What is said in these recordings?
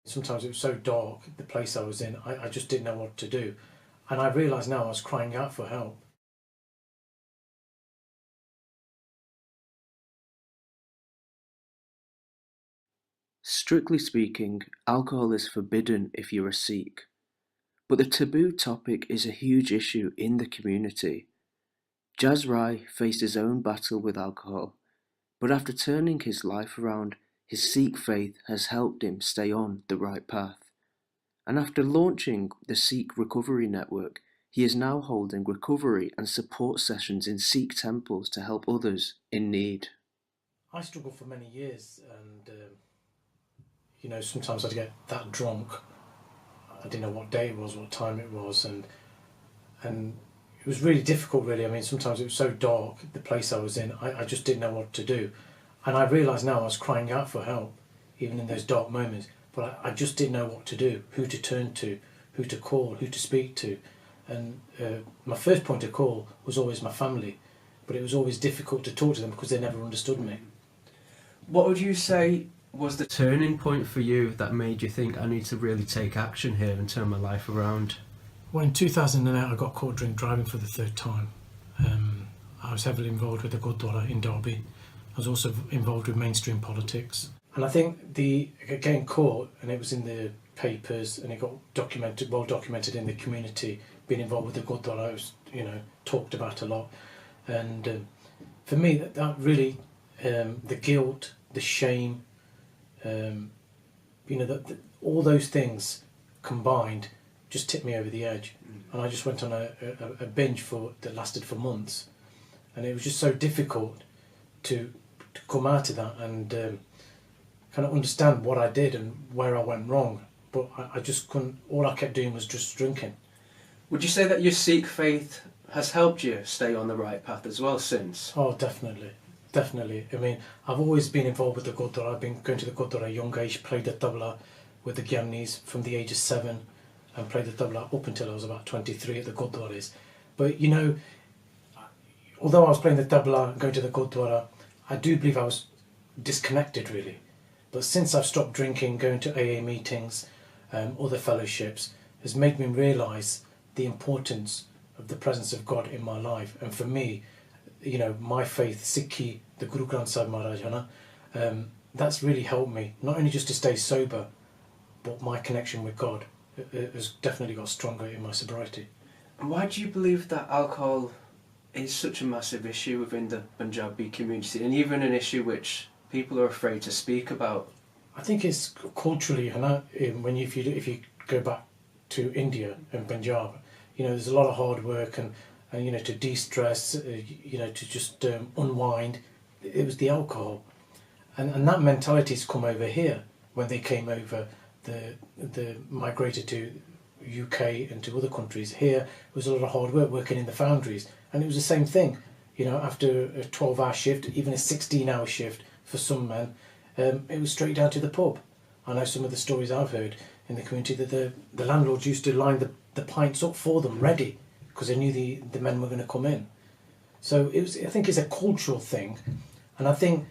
Sometimes it was so dark, the place I was in, I just didn't know what to do. And I realised now I was crying out for help. Strictly speaking, alcohol is forbidden if you're a Sikh. But the taboo topic is a huge issue in the community. Jaz Rai faced his own battle with alcohol, but after turning his life around, his Sikh faith has helped him stay on the right path. And after launching the Sikh Recovery Network, he is now holding recovery and support sessions in Sikh temples to help others in need. I struggled for many years, and sometimes I'd get that drunk. I didn't know what day it was, what time it was, and it was really difficult, really. I mean, sometimes it was so dark, the place I was in, I just didn't know what to do. And I realised now I was crying out for help, even in those dark moments. But I just didn't know what to do, who to turn to, who to call, who to speak to. And my first point of call was always my family, but it was always difficult to talk to them because they never understood me. What would you say was the turning point for you that made you think, I need to really take action here and turn my life around? Well, in 2008 I got caught drink driving for the third time. I was heavily involved with the Gurdwara in Derby. I was also involved with mainstream politics. And I think getting caught, and it was in the papers, and it got well documented in the community, being involved with the Gurdwara, was, talked about a lot. And for me, that really, the guilt, the shame, all those things combined just tipped me over the edge. And I just went on a binge that lasted for months. And it was just so difficult to come out of that and kind of understand what I did and where I went wrong. But I just couldn't, all I kept doing was just drinking. Would you say that your Sikh faith has helped you stay on the right path as well since? Oh, definitely. Definitely. I mean, I've always been involved with the Gurdwara. I've been going to the Gurdwara at a young age, played the tabla with the Gyamnis from the age of 7 and played the tabla up until I was about 23 at the Gurdwaras. But, although I was playing the tabla and going to the Gurdwara, I do believe I was disconnected really. But since I've stopped drinking, going to AA meetings, other fellowships, has made me realise the importance of the presence of God in my life. And for me, my faith, Sikhi, the Guru Granth Sahib Maharaj, that's really helped me, not only just to stay sober, but my connection with God has definitely got stronger in my sobriety. And why do you believe that alcohol is such a massive issue within the Punjabi community, and even an issue which people are afraid to speak about? I think it's culturally, if you go back to India and Punjab, there's a lot of hard work and to de-stress, to just unwind. It was the alcohol, and that mentality's come over here when they came over, the migrated to UK and to other countries. Here it was a lot of hard work working in the foundries, and it was the same thing. After a 12-hour shift, even a 16-hour shift for some men, it was straight down to the pub. I know some of the stories I've heard in the community that the landlords used to line the pints up for them ready because they knew the men were going to come in. So I think it's a cultural thing, and I think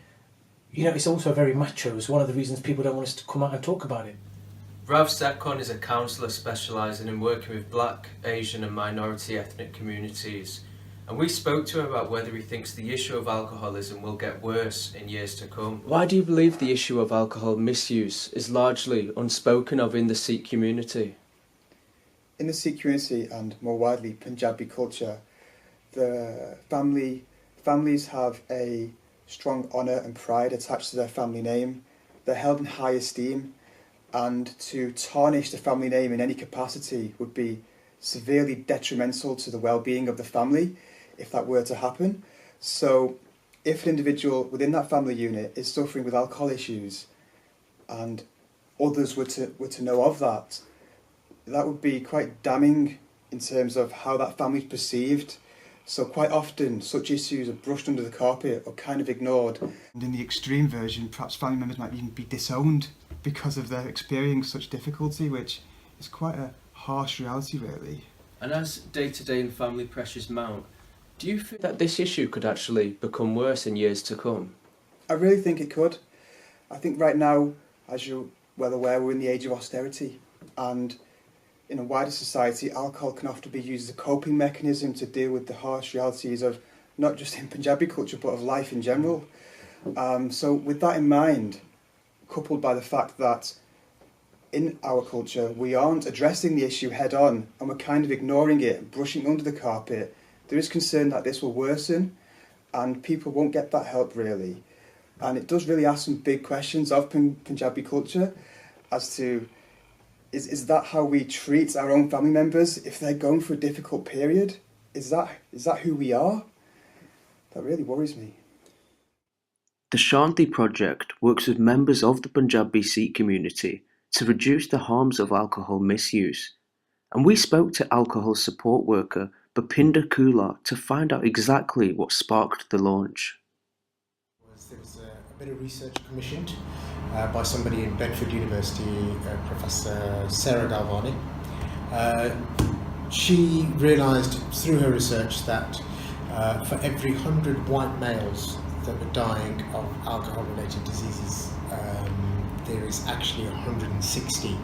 it's also very macho. It's one of the reasons people don't want us to come out and talk about it. Sekhon is a counsellor specialising in working with Black, Asian and minority ethnic communities, and we spoke to him about whether he thinks the issue of alcoholism will get worse in years to come. Why do you believe the issue of alcohol misuse is largely unspoken of in the Sikh community? In the Sikh community and more widely Punjabi culture, the families have a strong honour and pride attached to their family name. They're held in high esteem, and to tarnish the family name in any capacity would be severely detrimental to the well-being of the family if that were to happen. So if an individual within that family unit is suffering with alcohol issues and others were to know of that, that would be quite damning in terms of how that family is perceived. So quite often such issues are brushed under the carpet or kind of ignored. And in the extreme version, perhaps family members might even be disowned because of their experiencing such difficulty, which is quite a harsh reality really. And as day-to-day and family pressures mount, do you think that this issue could actually become worse in years to come? I really think it could. I think right now, as you well aware we're in the age of austerity, and in a wider society, alcohol can often be used as a coping mechanism to deal with the harsh realities of not just in Punjabi culture, but of life in general. So with that in mind, coupled by the fact that in our culture, we aren't addressing the issue head on and we're kind of ignoring it, brushing under the carpet, there is concern that this will worsen and people won't get that help really. And it does really ask some big questions of Punjabi culture as to, is that how we treat our own family members if they're going through a difficult period? Is that who we are? That really worries me. The Shanti project works with members of the Punjabi Sikh community to reduce the harms of alcohol misuse, and we spoke to alcohol support worker Bhupinder Kullar to find out exactly what sparked the launch. There was a bit of research commissioned by somebody in Bedford University, Professor Sarah Galvani. She realised through her research that for every 100 white males that were dying of alcohol-related diseases, there is actually 160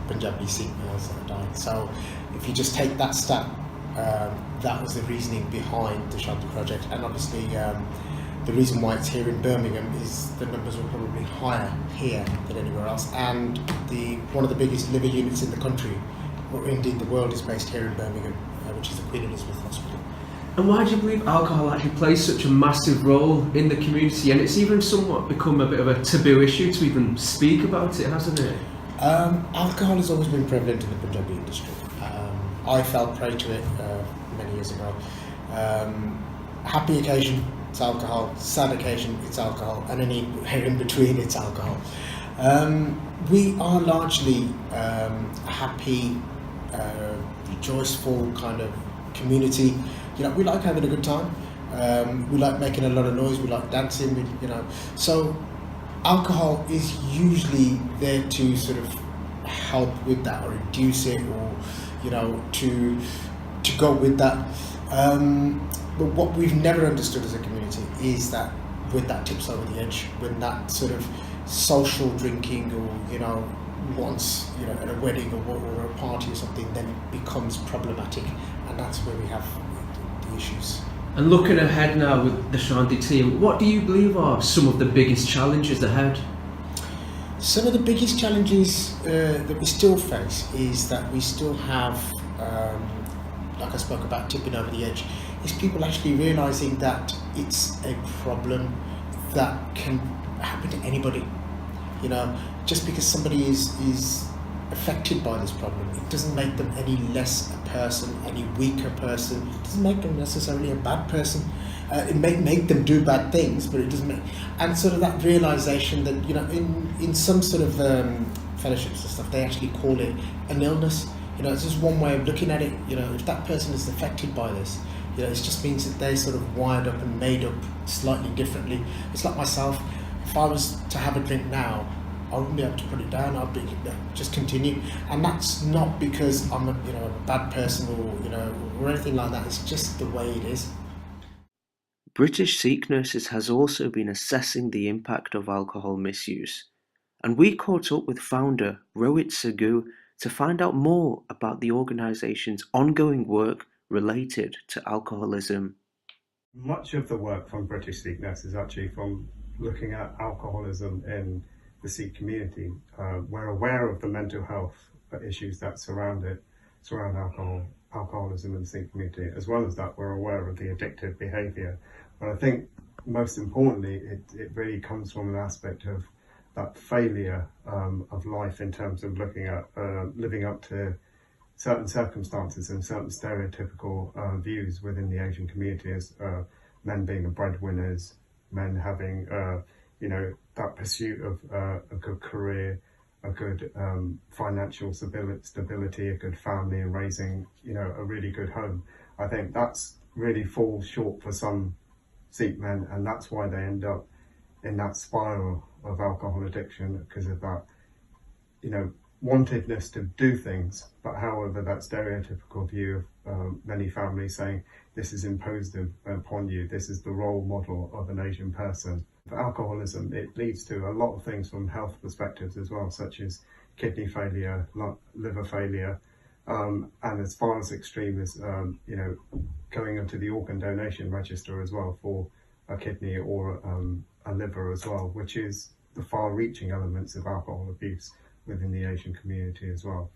Punjabi Sikh males that are dying. So if you just take that stat, that was the reasoning behind the Shanti project, and obviously the reason why it's here in Birmingham is the numbers were probably higher here than anywhere else, and one of the biggest liver units in the country, or indeed the world, is based here in Birmingham, which is the Queen Elizabeth Hospital. And why do you believe alcohol actually plays such a massive role in the community, and it's even somewhat become a bit of a taboo issue to even speak about it, hasn't it? Alcohol has always been prevalent in the Punjabi industry. I fell prey to it many years ago. Happy occasion, it's alcohol. Sad occasion, it's alcohol. And anywhere in between, it's alcohol. We are largely a happy, rejoiceful kind of community. We like having a good time. We like making a lot of noise. We like dancing. So alcohol is usually there to sort of help with that or reduce it, or to go with that. But what we've never understood as a community is that when that tips over the edge, when that sort of social drinking, or once at a wedding or a party or something, then it becomes problematic, and that's where we have the issues. And looking ahead now with the Shanti team, what do you believe are some of the biggest challenges ahead? Some of the biggest challenges that we still face is that we still have, like I spoke about, tipping over the edge, is people actually realising that it's a problem that can happen to anybody. Just because somebody is affected by this problem, it doesn't make them any less a person, any weaker person. It doesn't make them necessarily a bad person. It may make them do bad things, but it doesn't make... And sort of that realisation that, in some sort of fellowships and stuff, they actually call it an illness. It's just one way of looking at it. If that person is affected by this, it just means that they're sort of wired up and made up slightly differently. It's like myself. If I was to have a drink now, I wouldn't be able to put it down. I'd just continue, and that's not because I'm a bad person or anything like that. It's just the way it is. British Sikh Nurses has also been assessing the impact of alcohol misuse, and we caught up with founder Rohit Sagoo to find out more about the organisation's ongoing work related to alcoholism. Much of the work from British Sikh Nurses is actually from looking at alcoholism in the Sikh community. We're aware of the mental health issues that surround alcoholism in the Sikh community. As well as that, we're aware of the addictive behaviour. But I think most importantly, it really comes from an aspect of that failure of life in terms of looking at living up to certain circumstances and certain stereotypical views within the Asian community, as men being the breadwinners, men having that pursuit of a good career, a good financial stability, a good family, and raising a really good home. I think that's really falls short for some Sikh men, and that's why they end up in that spiral of alcohol addiction, because of that wantedness to do things, but however that stereotypical view of many families saying this is imposed upon you, this is the role model of an Asian person. For alcoholism, it leads to a lot of things from health perspectives as well, such as kidney failure, liver failure, and as far as extreme as going into the organ donation register as well for a kidney or a liver as well, which is the far-reaching elements of alcohol abuse within the Asian community as well.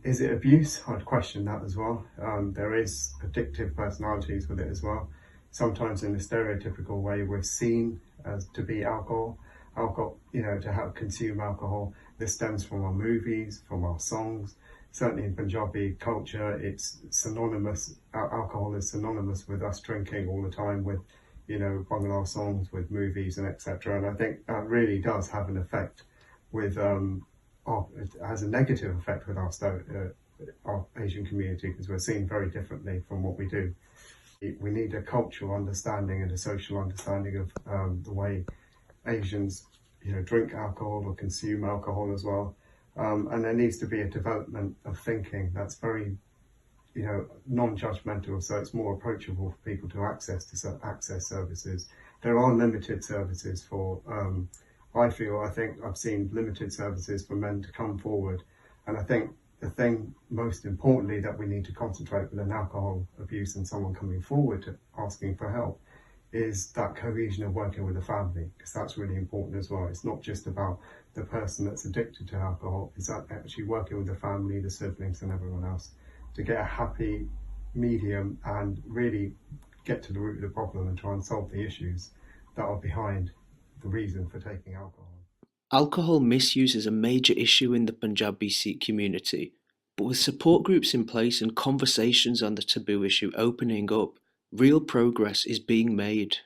Is it abuse? I'd question that as well. There is addictive personalities with it as well. Sometimes in a stereotypical way we're seen as to be alcohol, to consume alcohol. This stems from our movies, from our songs. Certainly in Punjabi culture, it's synonymous, alcohol is synonymous with us drinking all the time, with Bangla songs, with movies and etc. And I think that really does have an effect with, it has a negative effect with our Asian community, because we're seen very differently from what we do. We need a cultural understanding and a social understanding of the way Asians drink alcohol or consume alcohol as well. And there needs to be a development of thinking that's very non-judgmental, so it's more approachable for people to access services. There are limited services for, I think I've seen limited services for men to come forward, and I think the thing most importantly that we need to concentrate with an alcohol abuse and someone coming forward to asking for help is that cohesion of working with the family, because that's really important as well. It's not just about the person that's addicted to alcohol, it's actually working with the family, the siblings and everyone else to get a happy medium and really get to the root of the problem and try and solve the issues that are behind the reason for taking alcohol. Alcohol misuse is a major issue in the Punjabi Sikh community, but with support groups in place and conversations on the taboo issue opening up, real progress is being made.